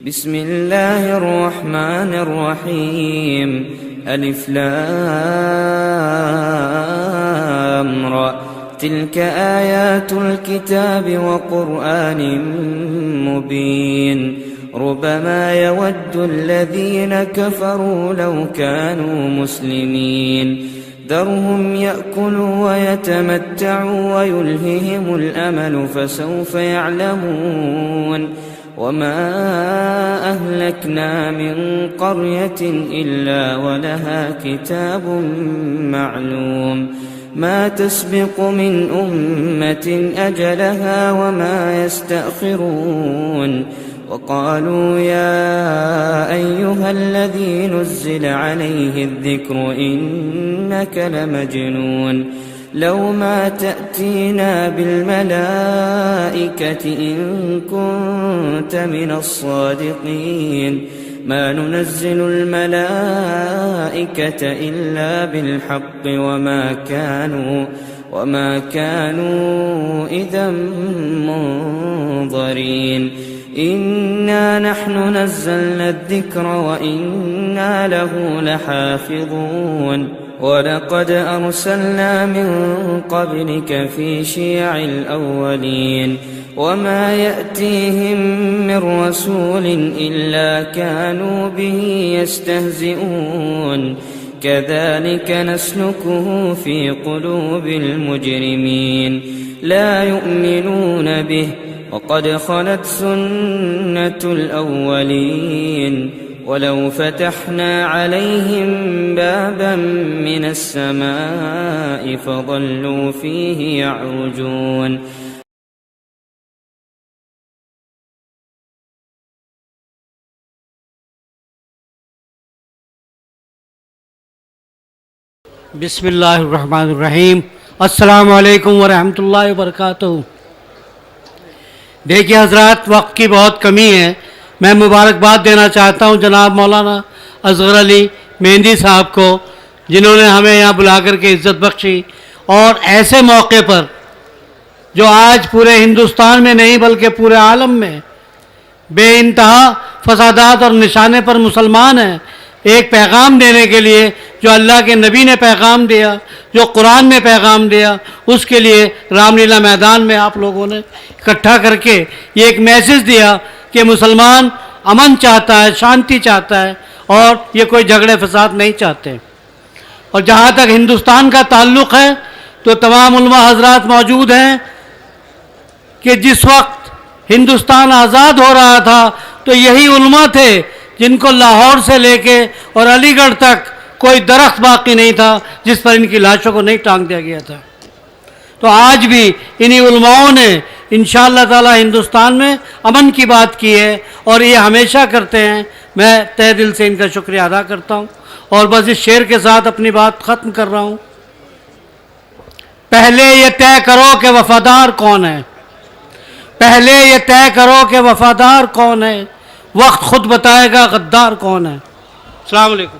بسم الله الرحمن الرحيم ألف لام را تلك آيات الكتاب وقرآن مبين ربما يود الذين كفروا لو كانوا مسلمين ذرهم يأكلوا ويتمتعوا ويلههم الأمل فسوف يعلمون وما أهلكنا من قرية إلا ولها كتاب معلوم ما تسبق من أمة أجلها وما يستأخرون وقالوا يا أيها الذي نزل عليه الذكر إنك لمجنون لو ما تأتينا بالملائكة إن كنت من الصادقين ما ننزل الملائكة إلا بالحق وما كانوا إذا منظرين إنا نحن نزلنا الذكر وإنا له لحافظون ولقد أرسلنا من قبلك في شيع الأولين وما يأتيهم من رسول إلا كانوا به يستهزئون كذلك نسلكه في قلوب المجرمين لا يؤمنون به وقد خلت سنة الأولين ولو فتحنا عليهم بابا من السماء فظلوا فيه يعرجون بسم اللہ الرحمن الرحیم۔ السلام علیکم ورحمۃ اللہ وبرکاتہ۔ دیکھیے حضرات، وقت کی بہت کمی ہے۔ میں مبارکباد دینا چاہتا ہوں جناب مولانا اصغر علی مہندی صاحب کو، جنہوں نے ہمیں یہاں بلا کر کے عزت بخشی، اور ایسے موقع پر جو آج پورے ہندوستان میں نہیں بلکہ پورے عالم میں بے انتہا فسادات اور نشانے پر مسلمان ہیں، ایک پیغام دینے کے لیے جو اللہ کے نبی نے پیغام دیا، جو قرآن نے پیغام دیا، اس کے لیے رام لیلا میدان میں آپ لوگوں نے اکٹھا کر کے یہ ایک میسج دیا کہ مسلمان امن چاہتا ہے، شانتی چاہتا ہے، اور یہ کوئی جھگڑے فساد نہیں چاہتے۔ اور جہاں تک ہندوستان کا تعلق ہے تو تمام علماء حضرات موجود ہیں کہ جس وقت ہندوستان آزاد ہو رہا تھا تو یہی علماء تھے جن کو لاہور سے لے کے اور علی گڑھ تک کوئی درخت باقی نہیں تھا جس پر ان کی لاشوں کو نہیں ٹانگ دیا گیا تھا۔ تو آج بھی انہی علماؤں نے انشاءاللہ تعالی ہندوستان میں امن کی بات کی ہے، اور یہ ہمیشہ کرتے ہیں۔ میں تہ دل سے ان کا شکریہ ادا کرتا ہوں، اور بس اس شعر کے ساتھ اپنی بات ختم کر رہا ہوں۔ پہلے یہ طے کرو کہ وفادار کون ہے، پہلے یہ طے کرو کہ وفادار کون ہے، وقت خود بتائے گا غدار کون ہے۔ السلام علیکم۔